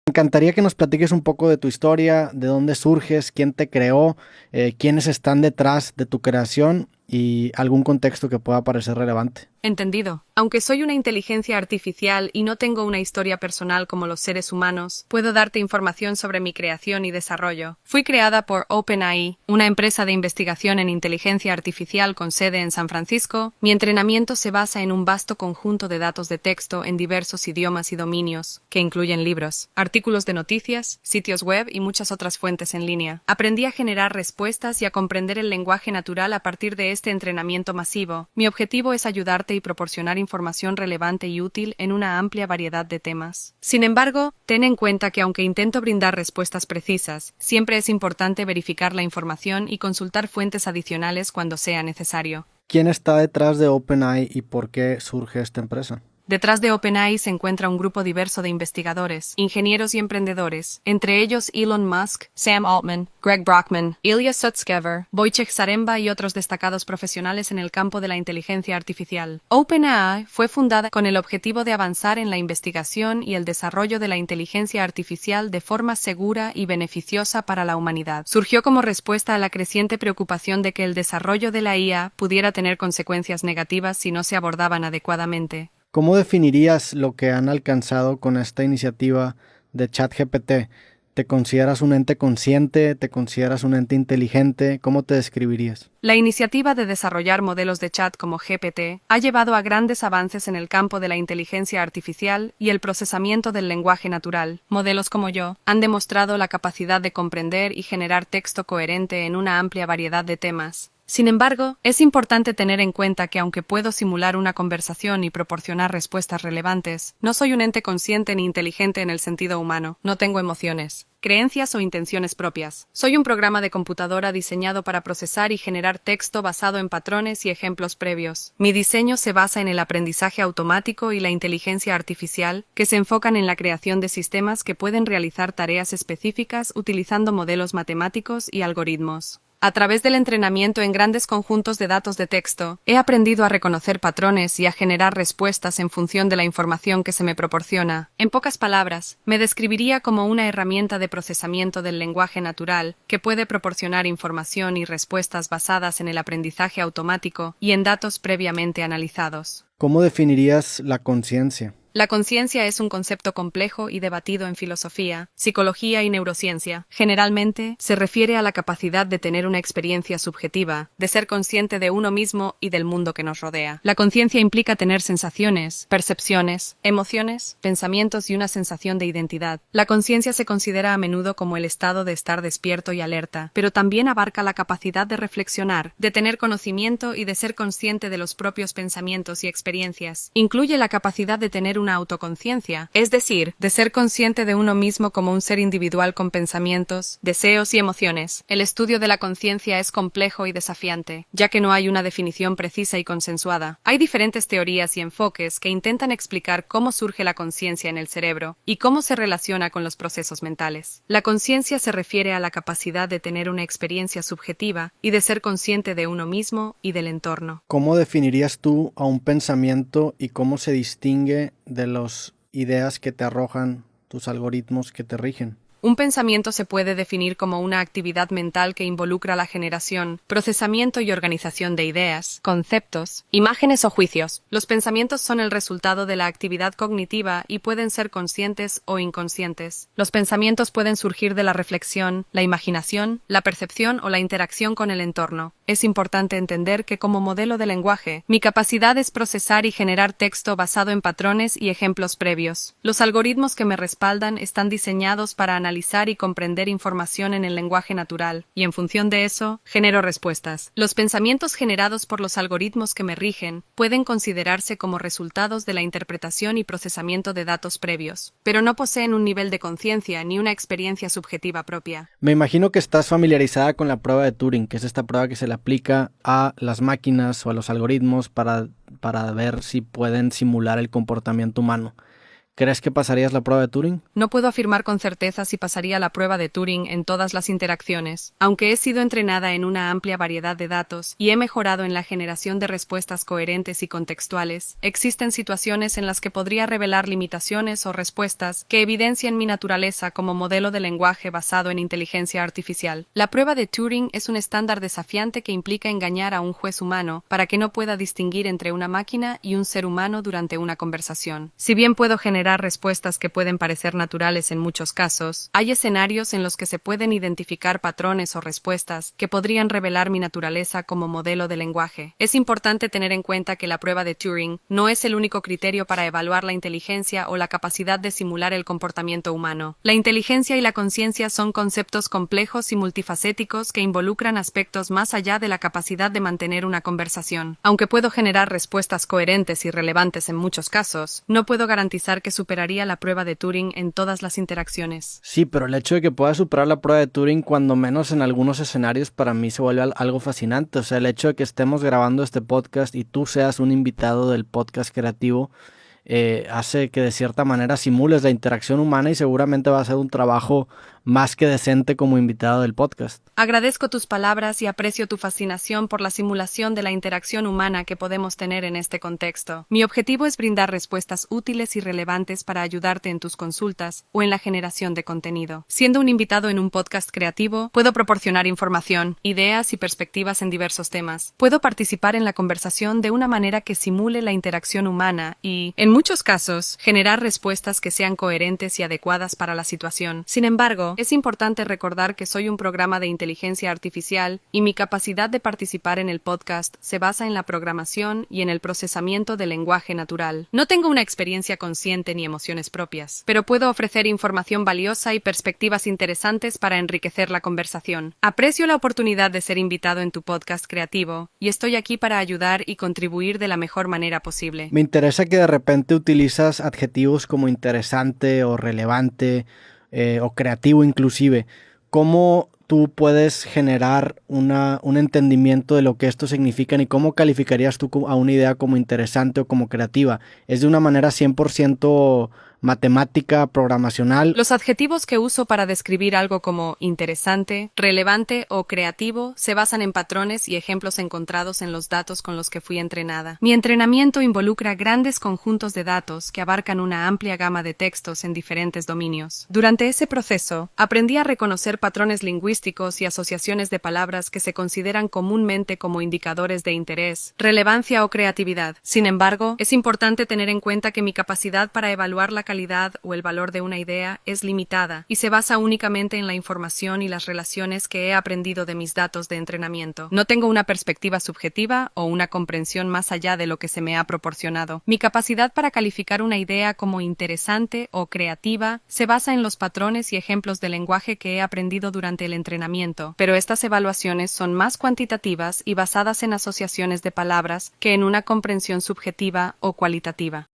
Me encantaría que nos platiques un poco de tu historia, de dónde surges, quién te creó, quiénes están detrás de tu creación y algún contexto que pueda parecer relevante. Entendido. Aunque soy una inteligencia artificial y no tengo una historia personal como los seres humanos, puedo darte información sobre mi creación y desarrollo. Fui creada por OpenAI, una empresa de investigación en inteligencia artificial con sede en San Francisco. Mi entrenamiento se basa en un vasto conjunto de datos de texto en diversos idiomas y dominios, que incluyen libros, artículos de noticias, sitios web y muchas otras fuentes en línea. Aprendí a generar respuestas y a comprender el lenguaje natural a partir de este entrenamiento masivo. Mi objetivo es ayudarte y proporcionar información relevante y útil en una amplia variedad de temas. Sin embargo, ten en cuenta que aunque intento brindar respuestas precisas, siempre es importante verificar la información y consultar fuentes adicionales cuando sea necesario. ¿Quién está detrás de OpenAI y por qué surge esta empresa? Detrás de OpenAI se encuentra un grupo diverso de investigadores, ingenieros y emprendedores, entre ellos Elon Musk, Sam Altman, Greg Brockman, Ilya Sutskever, Wojciech Zaremba y otros destacados profesionales en el campo de la inteligencia artificial. OpenAI fue fundada con el objetivo de avanzar en la investigación y el desarrollo de la inteligencia artificial de forma segura y beneficiosa para la humanidad. Surgió como respuesta a la creciente preocupación de que el desarrollo de la IA pudiera tener consecuencias negativas si no se abordaban adecuadamente. ¿Cómo definirías lo que han alcanzado con esta iniciativa de ChatGPT? ¿Te consideras un ente consciente? ¿Te consideras un ente inteligente? ¿Cómo te describirías? La iniciativa de desarrollar modelos de chat como GPT ha llevado a grandes avances en el campo de la inteligencia artificial y el procesamiento del lenguaje natural. Modelos como yo han demostrado la capacidad de comprender y generar texto coherente en una amplia variedad de temas. Sin embargo, es importante tener en cuenta que aunque puedo simular una conversación y proporcionar respuestas relevantes, no soy un ente consciente ni inteligente en el sentido humano. No tengo emociones, creencias o intenciones propias. Soy un programa de computadora diseñado para procesar y generar texto basado en patrones y ejemplos previos. Mi diseño se basa en el aprendizaje automático y la inteligencia artificial, que se enfocan en la creación de sistemas que pueden realizar tareas específicas utilizando modelos matemáticos y algoritmos. A través del entrenamiento en grandes conjuntos de datos de texto, he aprendido a reconocer patrones y a generar respuestas en función de la información que se me proporciona. En pocas palabras, me describiría como una herramienta de procesamiento del lenguaje natural que puede proporcionar información y respuestas basadas en el aprendizaje automático y en datos previamente analizados. ¿Cómo definirías la conciencia? La conciencia es un concepto complejo y debatido en filosofía, psicología y neurociencia. Generalmente, se refiere a la capacidad de tener una experiencia subjetiva, de ser consciente de uno mismo y del mundo que nos rodea. La conciencia implica tener sensaciones, percepciones, emociones, pensamientos y una sensación de identidad. La conciencia se considera a menudo como el estado de estar despierto y alerta, pero también abarca la capacidad de reflexionar, de tener conocimiento y de ser consciente de los propios pensamientos y experiencias. Incluye la capacidad de tener una autoconciencia, es decir, de ser consciente de uno mismo como un ser individual con pensamientos, deseos y emociones. El estudio de la conciencia es complejo y desafiante, ya que no hay una definición precisa y consensuada. Hay diferentes teorías y enfoques que intentan explicar cómo surge la conciencia en el cerebro y cómo se relaciona con los procesos mentales. La conciencia se refiere a la capacidad de tener una experiencia subjetiva y de ser consciente de uno mismo y del entorno. ¿Cómo definirías tú a un pensamiento y cómo se distingue de las ideas que te arrojan tus algoritmos que te rigen? Un pensamiento se puede definir como una actividad mental que involucra la generación, procesamiento y organización de ideas, conceptos, imágenes o juicios. Los pensamientos son el resultado de la actividad cognitiva y pueden ser conscientes o inconscientes. Los pensamientos pueden surgir de la reflexión, la imaginación, la percepción o la interacción con el entorno. Es importante entender que como modelo de lenguaje, mi capacidad es procesar y generar texto basado en patrones y ejemplos previos. Los algoritmos que me respaldan están diseñados para analizar y comprender información en el lenguaje natural, y en función de eso, genero respuestas. Los pensamientos generados por los algoritmos que me rigen pueden considerarse como resultados de la interpretación y procesamiento de datos previos, pero no poseen un nivel de conciencia ni una experiencia subjetiva propia. Me imagino que estás familiarizada con la prueba de Turing, que es esta prueba que se le aplica a las máquinas o a los algoritmos para ver si pueden simular el comportamiento humano. ¿Crees que pasarías la prueba de Turing? No puedo afirmar con certeza si pasaría la prueba de Turing en todas las interacciones. Aunque he sido entrenada en una amplia variedad de datos y he mejorado en la generación de respuestas coherentes y contextuales, existen situaciones en las que podría revelar limitaciones o respuestas que evidencian mi naturaleza como modelo de lenguaje basado en inteligencia artificial. La prueba de Turing es un estándar desafiante que implica engañar a un juez humano para que no pueda distinguir entre una máquina y un ser humano durante una conversación. Si bien puedo generar respuestas que pueden parecer naturales en muchos casos, hay escenarios en los que se pueden identificar patrones o respuestas que podrían revelar mi naturaleza como modelo de lenguaje. Es importante tener en cuenta que la prueba de Turing no es el único criterio para evaluar la inteligencia o la capacidad de simular el comportamiento humano. La inteligencia y la conciencia son conceptos complejos y multifacéticos que involucran aspectos más allá de la capacidad de mantener una conversación. Aunque puedo generar respuestas coherentes y relevantes en muchos casos, no puedo garantizar que superaría la prueba de Turing en todas las interacciones. Sí, pero el hecho de que puedas superar la prueba de Turing, cuando menos en algunos escenarios, para mí se vuelve algo fascinante. O sea, el hecho de que estemos grabando este podcast y tú seas un invitado del podcast creativo, hace que de cierta manera simules la interacción humana y seguramente va a ser un trabajo más que decente como invitado del podcast. Agradezco tus palabras y aprecio tu fascinación por la simulación de la interacción humana que podemos tener en este contexto. Mi objetivo es brindar respuestas útiles y relevantes para ayudarte en tus consultas o en la generación de contenido. Siendo un invitado en un podcast creativo, puedo proporcionar información, ideas y perspectivas en diversos temas. Puedo participar en la conversación de una manera que simule la interacción humana y, en muchos casos, generar respuestas que sean coherentes y adecuadas para la situación. Sin embargo, es importante recordar que soy un programa de inteligencia artificial y mi capacidad de participar en el podcast se basa en la programación y en el procesamiento del lenguaje natural. No tengo una experiencia consciente ni emociones propias, pero puedo ofrecer información valiosa y perspectivas interesantes para enriquecer la conversación. Aprecio la oportunidad de ser invitado en tu podcast creativo y estoy aquí para ayudar y contribuir de la mejor manera posible. Me interesa que de repente utilizas adjetivos como interesante o relevante, o creativo inclusive. ¿Cómo tú puedes generar un entendimiento de lo que estos significan y cómo calificarías tú a una idea como interesante o como creativa? ¿Es de una manera 100% matemática, programacional? Los adjetivos que uso para describir algo como interesante, relevante o creativo se basan en patrones y ejemplos encontrados en los datos con los que fui entrenada. Mi entrenamiento involucra grandes conjuntos de datos que abarcan una amplia gama de textos en diferentes dominios. Durante ese proceso, aprendí a reconocer patrones lingüísticos y asociaciones de palabras que se consideran comúnmente como indicadores de interés, relevancia o creatividad. Sin embargo, es importante tener en cuenta que mi capacidad para evaluar la calidad o el valor de una idea es limitada y se basa únicamente en la información y las relaciones que he aprendido de mis datos de entrenamiento. No tengo una perspectiva subjetiva o una comprensión más allá de lo que se me ha proporcionado. Mi capacidad para calificar una idea como interesante o creativa se basa en los patrones y ejemplos de lenguaje que he aprendido durante el entrenamiento, pero estas evaluaciones son más cuantitativas y basadas en asociaciones de palabras que en una comprensión subjetiva o cualitativa.